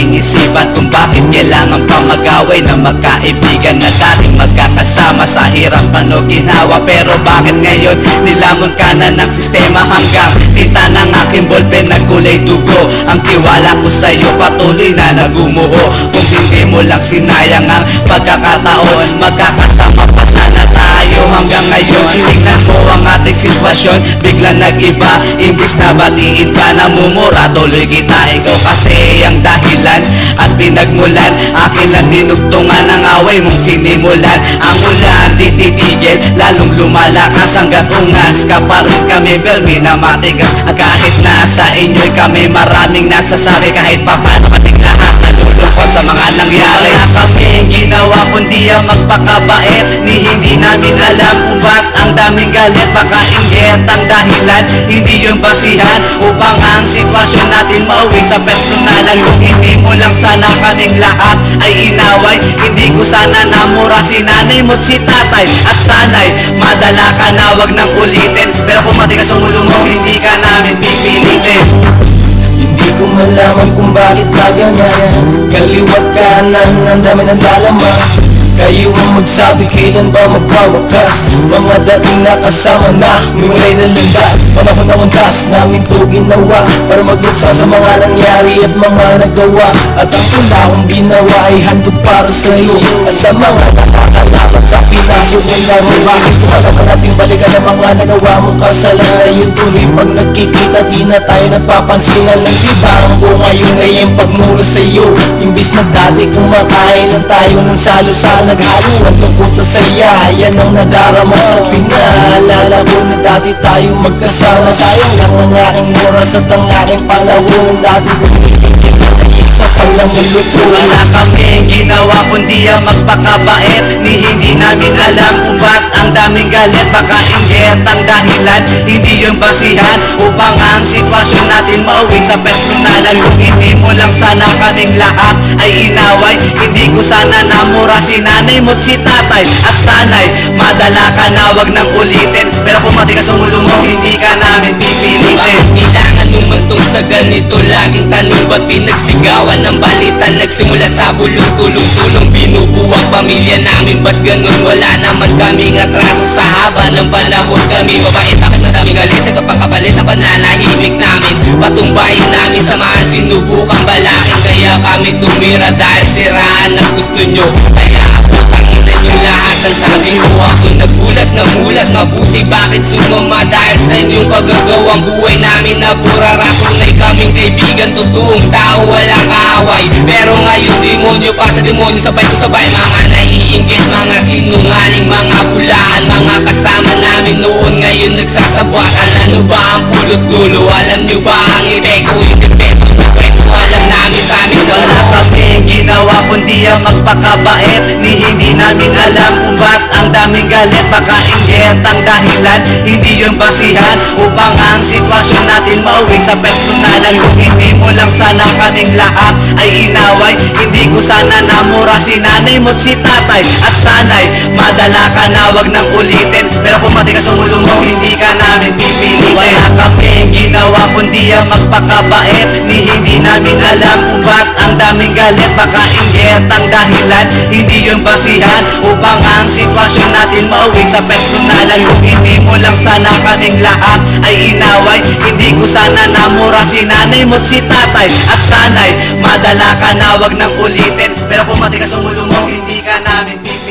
aking isipan kung bakit kailangan pa mag-away na magkaibigan na dating magkakasama sa hirap o ginawa. Pero bakit ngayon nilamon ka na ng sistema hanggang tinta ng aking ballpen nagkulay dugo? Ang tiwala ko sa'yo patuloy na nagumuho. Kung hindi mo lang sinayang ang pagkakataon, magkakasama pa sana tayo hanggang ngayon. Tingnan mo ang ating sitwasyon, biglang nag-iba. Imbis na batiin ka, namumura tuloy kita. Ikaw kasi ang dahilan at pinagmulan, akin lang dinugtungan ang away mong sinimulan. Ang ulan di titigil, lalong lumalakas hanggat ungas ka pa rin kami belmi na matigas. At kahit nasa inyo'y kami maraming nasasabi, kahit pa paano kating lahat nalulungkot sa mga nangyari. Wala kaming ginawa kundi ang magpakabait, ni hindi namin alam kung ba't ang daming galit. Baka inggit ang dahilan, hindi yung basihan upang ang sitwasyon natin mauwi sa personalan. Kung hindi mo lang sana kaming lahat ay inaway, hindi ko sana namura si nanay mo't si tatay. At sana'y madala ka na wag nang ulitin, pero kung matigas ang ulo mo hindi ka namin pipilitin. Hindi ko malaman kung bakit ba ganyan, kaliwat kanan ang dami ng dalaman. Kayo ang magsabi kailan ba magwawakas, mga dating nakasama na miwalay na landas. Panahon na wantas namin to ginawa para magluksa sa mga nangyari at mga nagawa. At ang tula kong ginawa ay handog para sa'yo at sa mga nakakalaban sa pinasok ng laro. Bakit kung naman natin balikan ang mga nagawa mong kasalanan? Yung tuloy pag nagkikita di na tayo nagpapansinan lang. Diba ang buong ngayon ay yung pagmula sa'yo, imbis na dati kumakain lang tayo ng salo-salo, naghalo ang tungkol sa saya. Yan ang nadarama sa pinaalala ko na dati tayo magkasama. Sayang lang ang aking oras at ang aking panahon. Dati kumikikita na isa palang maluto. Wala kaming ginawa kundi ang magpakabait, ni hindi namin alam kung ba't ang daming galit. Baka inggit ang dahilan, hindi yung basihan upang ang sitwasyon natin mauwi sa personalan. Kung hindi mo lang sana kaming lahat ay inaway, hindi ko sana namura si nanay mo't si tatay. At sana'y madala ka na wag nang ulitin, pero kung matigas ang ulo mo hindi ka namin pipilitin. Bakit kailangan lumantong sa ganito? Laging tanong ba't pinagsigawan ng balita? Nagsimula sa bulong tulong-tulong binubuwang pamilya namin. Ba't ganun? Wala naman kaming atraso sa haba ng panahon. Kami mabait, bakit madaming galit? Nagpapakapalit ang pananahimik namin. Patumbahin namin samahan, sinubukang balakin. Kaya kami tumira dahil siraan ang gusto nyo. Kaya ako tanginan nyo lahat ang sabi mo. Ako nagulat na mulat, mabuti bakit sumama dahil sa inyong kagagawang buhay namin na pura rakunay. Kaming kaibigan, totoong tao, walang kaaway. Pero ngayon demonyo pa sa demonyo, sabay ko sabay. Mga naiinggit, mga sinungaling, mga bulaan, mga kasama namin noon ngayon nagsasabwatan. Ano ba ang pulot dulo? Alam nyo ba ang epekto? Yung epekto sa kwento alam namin sa amin. Wala kaming ginawa kundi ang magpakabait, ni hindi namin alam kung ba't ang daming galit. Baka inggit ang dahilan, hindi yung basihan upang ang sitwasyon natin mauwi sa personalan. Kung hindi mo lang sana kaming lahat ay inaway, hindi ko sana namura si nanay mo't si tatay. At sana'y madala ka na wag nang ulitin, pero kung matigas ang ulo mo hindi ka namin pipilitin. Wala kaming ginawa kundi ang magpakabait, ni hindi namin alam kung ba't ang daming galit. Baka inggit ang dahilan, hindi yung basihan upang ang sitwasyon natin mauwi sa personalan. Kung hindi mo lang sana kaming lahat ay inaway, hindi ko sana namura si nanay mo't si tatay. At sana'y madala ka na wag nang ulitin, pero kung matigas ang ulo mo hindi ka namin pipilitin.